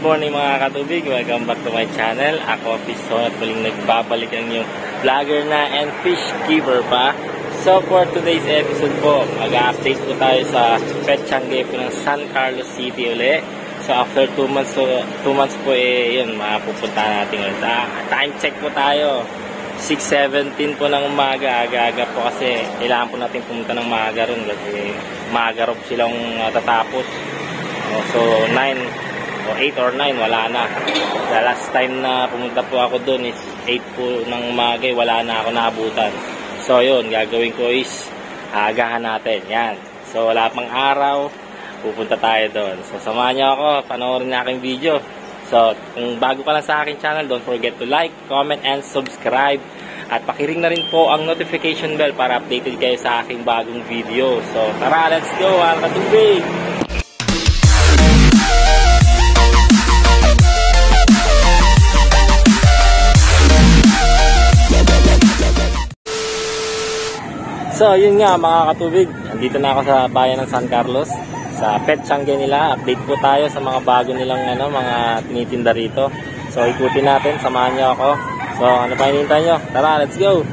morning mga katubig, welcome back to my channel. Ako Piston at muling nagbabalik ang yung vlogger na and fish keeper pa. So for today's episode po, mag-update po tayo sa Petchangue po ng San Carlos City uli. So after 2 months, po yun, mapupunta natin ulit. Time check po tayo, 6:17 po ng umaga, aga-aga po kasi kailangan po natin pumunta ng maaga ron kasi maaga rin silang tatapos. So 9 o 8 or 9 wala na. The last time na pumunta po ako doon is 8 po ng umaga, wala na ako naabutan. So yun, gagawin ko is agahan natin. Yan. So wala pang araw, pupunta tayo doon. So samahan niyo ako, panoorin niyo aking video. So kung bago ka lang sa aking channel, don't forget to like, comment, and subscribe. At pakiring na rin po ang notification bell para updated kayo sa aking bagong video. So tara, let's go mga katubig! So yun nga mga katubig, nandito na ako sa bayan ng San Carlos, sa Petchangue nila. Update po tayo sa mga bago nilang mga tinitinda rito. So ikutin natin, samahan niyo ako. So ano pa hinihintay nyo? Tara, let's go!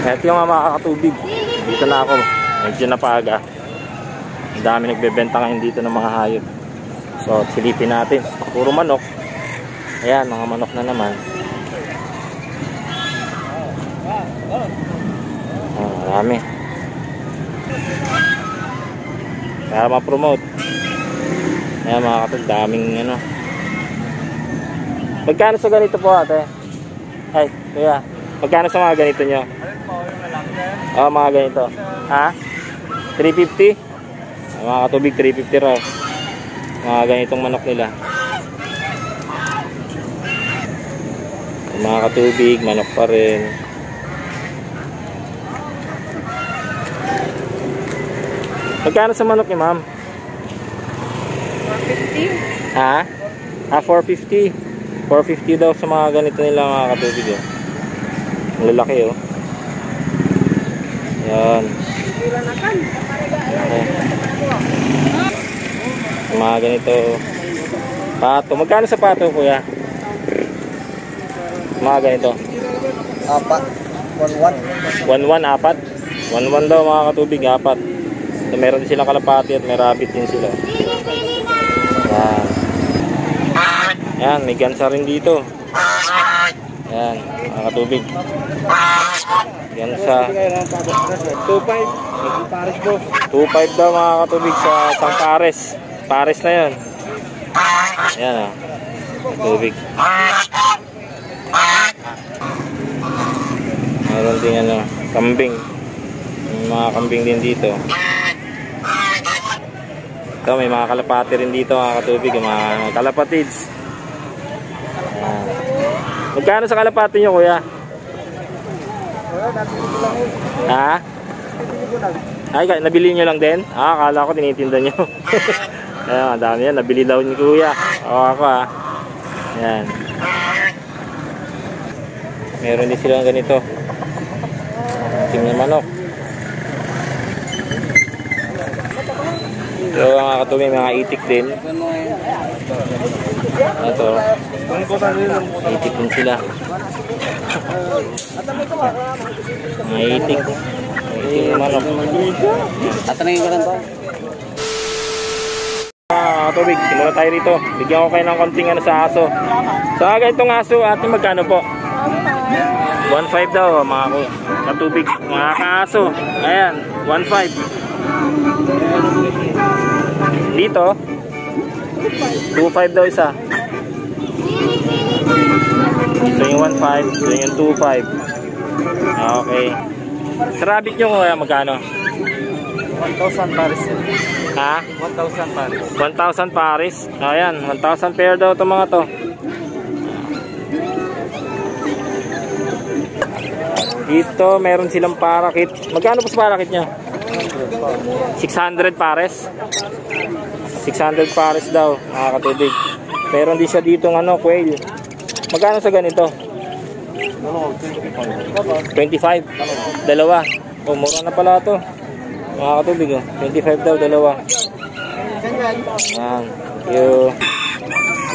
Ito yung mga katubig. Dito na ako. Medyo napaga. Ang dami nagbebenta ngayon dito ng mga hayop. So silipin natin. Puro manok. Ayan, mga manok na naman. Marami. Para ma-promote. Ayan mga katubig. Daming Magkano sa ganito po ate? Ay, kuya. Magkano sa mga ganito nyo? Oh, mga ganito. Ha? 350? Mga katubig, 350 raw. Mga ganitong manok nila. Mga katubig, manok pa rin. Magkano sa manok niyo, ma'am? 450. Ha? 450. 450 daw sa mga ganito nila, mga katubig. Oh. Ang lalaki, oh. Yan. Okay. Mga ganito. Pato. Magkano sa pato, kuya? Mga ganito. 4. 1-1. 1-1, 4? 1-1 daw mga katubig, 4. So, meron din silang kalapati at may rabbit din sila. Yan. Yan, may gansa rin dito. Yan, mga katubig. Gansa. 2.5 daw mga katubig sa isang pares. Pares na yun. Yan o. Katubig. Meron din kambing. May mga kambing din dito. Ito, may mga kalapati rin dito mga katubig. Mga kalapatids. Magkano sa kalapati nyo, kuya? Ha? Ay, nabili nyo lang din? Akala ko tinitinda nyo. Ayan, ang dami yan. Nabili daw ni kuya. Ako ha. Ayan. Meron din silang ganito. Tingnan manok. Ito mga katubig, mga itik din. Ito. Itik din sila. Mga itik. Itik manok. Tatanungin ko lang to. katubig, simula tayo rito. Bigyan ko kayo ng konting ano sa aso. Sa ganitong aso, ate magkano po? 1.5 daw mga katubig, mga kaaso. Ayan, 1.5. Dito 2.5 daw isa. Ito yung 1.5, ito yung 2.5. Okay. Sa rabbit nyo kaya magkano? 1,000 pares. Ha? 1,000 pares. 1,000 pares. Ayan, 1,000 pair daw itong mga to. Dito meron silang parakit. Magkano po sa parakit nyo? 600 pares. 600 pares daw, mga katubig. Meron din siya dito ng ano, quail. Magkano sa ganito? 25. Dalawa. Oh, mura na pala to. Mga katubig, oh. 25 daw, dalawa. Ayan.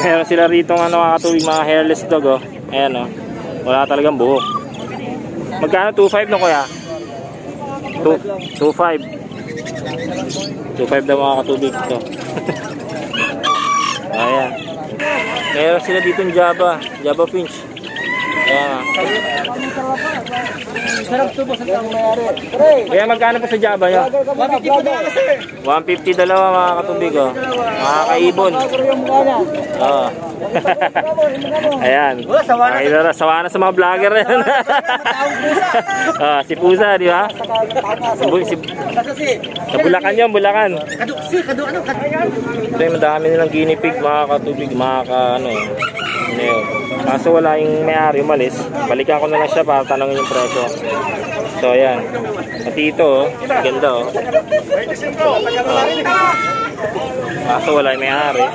Meron sila rito ng ano, mga katubig, mga hairless dog, oh. Ayan, oh. Wala talagang buhok. Magkano? 2.5 no, kuya? 2.5. 2.5 daw mga katubig ito. Ayan. Meron sila dito yung Java Finch. Ayan. Kaya magkano po sa Java nyo? 150 dalawa mga katubig, oh. Mga kaibon. Oh. Ayan. Sawa na sa mga vlogger na yan. Si Pusa, di ba? Sa Bulacan yun, Bulacan. Ito yung madami nilang guinea pig, mga katubig, ano. Kaso wala yung may-ari, umalis. Balikan ko na lang siya para tanongin yung presyo. So ayan. At ito, ganda, oh. Kaso wala yung may-ari.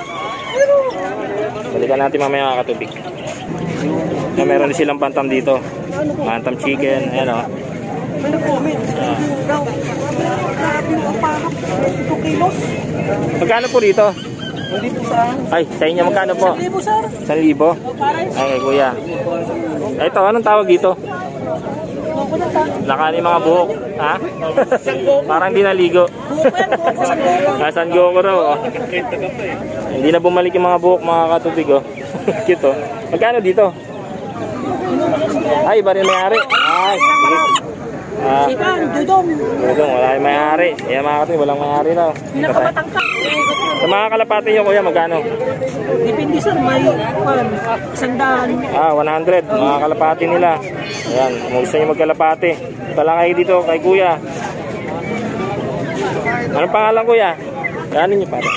Balikan natin mamaya mga katubig. Meron din silang bantam dito. Bantam chicken, ayan, oh. Magkano po dito? Ay, sa inyo magkano po? 1,000, sir. 1,000? Ay, kuya. Ito, anong tawag dito? Nakani mga buhok. Ha? Parang di naligo. San Goku raw, oh. Hindi na bumalik yung mga buhok, mga katubig, oh. Cute, oh. Magkano dito? Ay, iba rin may-ari. Ay, sige. Dudong, wala yung may-ari. Ayan mga katubig, walang may-ari raw. Sa mga kalapati nyo, kuya, magkano? Depende, sir, may 100. 100, mga kalapati nila. Ayan, kung gusto nyo magkalapati, pala kayo dito kay kuya. Anong pangalan, kuya? Ganin nyo para.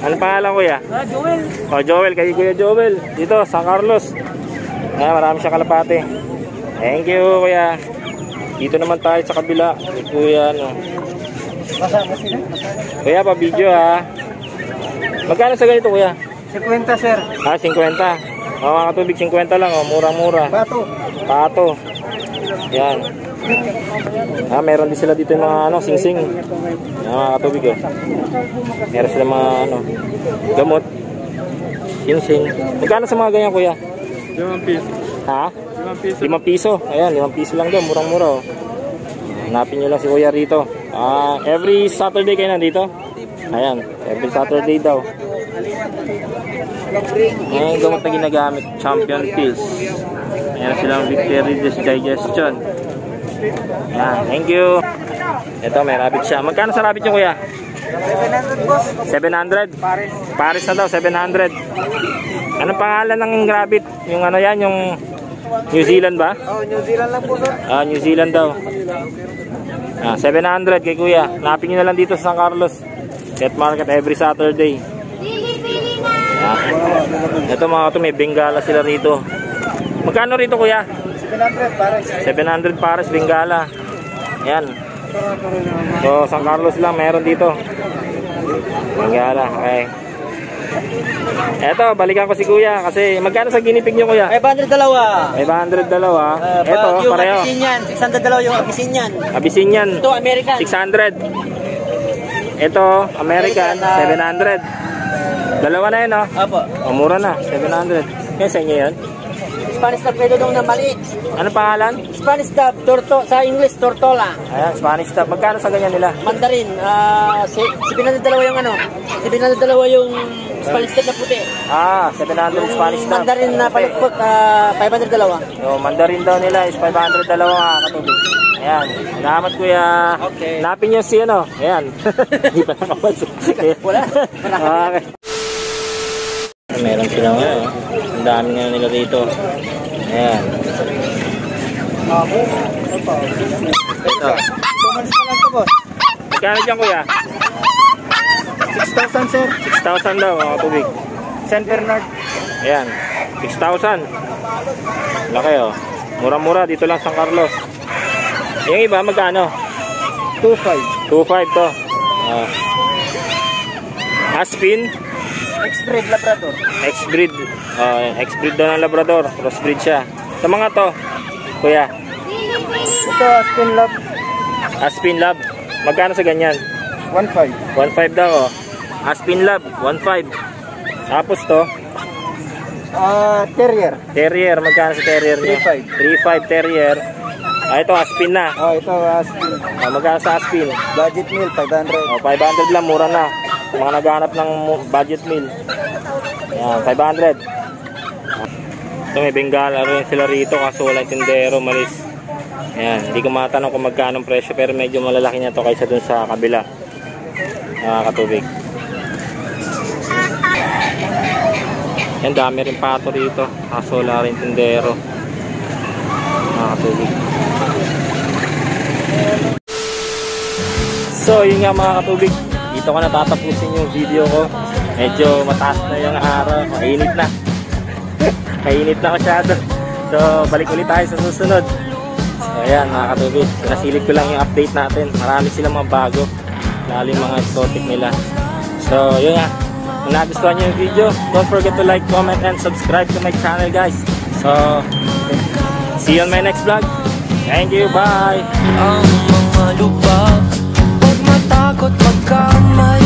Anong pangalan, kuya? Joel. Oh, Joel, kay kuya Joel. Dito, San Carlos. Ayan, marami siya kalapati. Thank you, kuya. Dito naman tayo sa kabila. Kay kuya, ano. Kuya, pa video, ha. Magkano sa ganito, kuya? 50, sir. 50. Mga katubig, 50 lang, oh. Murang-mura. Pato. Yan. Meron din sila dito yung mga ano, sing-sing. Mga katubig, oh. Meron sila mga ano, gamot. Sing-sing. Magkano sa mga ganyan, kuya? 5 piso. Ha? 5 piso. Ayan, 5 piso lang daw. Murang-mura, oh. Hanapin nyo lang si kuya rito. Every Saturday kayo nandito? Ayan, every Saturday daw. Ayan, gamot na ginagamit, Champion Pills. Ayan silang Victory Digestion. Ayan, thank you. Ito, may rabbit siya. Magkano sa rabbit nyo, kuya? 700, boss. 700? Paris na daw, 700. Anong pangalan ng rabbit? Yung ano yan, yung New Zealand ba? Oh, New Zealand lang po, sir. New Zealand daw. 700 kay kuya. Napin nyo na lang dito sa San Carlos Pet Market every Saturday. Ito mga ito, may Bengala sila rito. Magkano rito, kuya? 700 pares. 700 pares Bengala. Yan. So San Carlos lang meron dito Bengala. Okay. Eto, balikan ko si kuya kasi magkano sa ginipig nyo, kuya? 500 dalawa. 500 dalawa. Eto, yung pareho. Abyssinian, 600 dalawa yung Abyssinian. Abyssinian. Ito, American. 600. Ito, American, 700. Dalawa na yun, oh. Apo. Mura na, 700. Yan sa inyo yun? Spanish Dove Edo Dong na maliit. Ano pangalan? Spanish Dove, sa English, Tortola. Ayan, Spanish Dove. Magkano sa ganyan nila? Mandarin, 700 yung ano, 700 yung Spanish Dove na puti. 700 Spanish Dove. Mandarin na palagpag, 500 So, Mandarin daw nila is 500 mga katubig. Ayan, salamat kuya. Okay. Hanapin niyo si ano. Ayan. Hindi pa nakapasok. Wala. Okay. Meron sila nga. Ang dami nga nila dito. Ayan. Ito. 2 months pa lang to, boss. Magkano dyan kuya? 6,000, sir. 6,000 daw mga tubig. San Bernard. Ayan. 6,000. Laki oh. Mura-mura dito lang San Carlos. Yung iba magkano? 2,500. 2,500 to. Aspin. X-Breed Labrador. X-breed. X-breed daw ng Labrador. Crossbreed siya. Sa mga to, kuya. Ito, Spin Lab. Aspin Lab. Magkano sa ganyan? 1,500. 1,500 daw oh. Aspin Lab, 1,500. Tapos to, Terrier. Terrier. Magkano sa Terrier niya? 3,500. 3,500 Terrier. Ito Aspin na. Ito, Spin. Magkano sa Aspin? Budget meal, 500. 500 lang, mura na. Mga naghahanap ng budget meal. Ayan, 500. So may Bengala rin sila rito kaso walang tindero, malis. Ayan, hindi ko matanong kung magkano ang presyo pero medyo malalaki na to kaysa dun sa kabila. Katubig. Yan, dami rin pato rito kaso wala rin tindero. Katubig. So yun nga mga katubig, dito ko natatapusin yung video ko. Medyo mataas na yung araw, mainit na. Kainit na masyado. So balik ulit tayo sa susunod. So ayan mga katubig, nasilip ko lang yung update natin. Marami silang mga bago, lalo yung mga exotic nila. So yun nga, kung nagustuhan nyo yung video, don't forget to like, comment, and subscribe to my channel guys. So see you on my next vlog. Thank you, bye! Ang mga lubak, huwag matakot magkamali.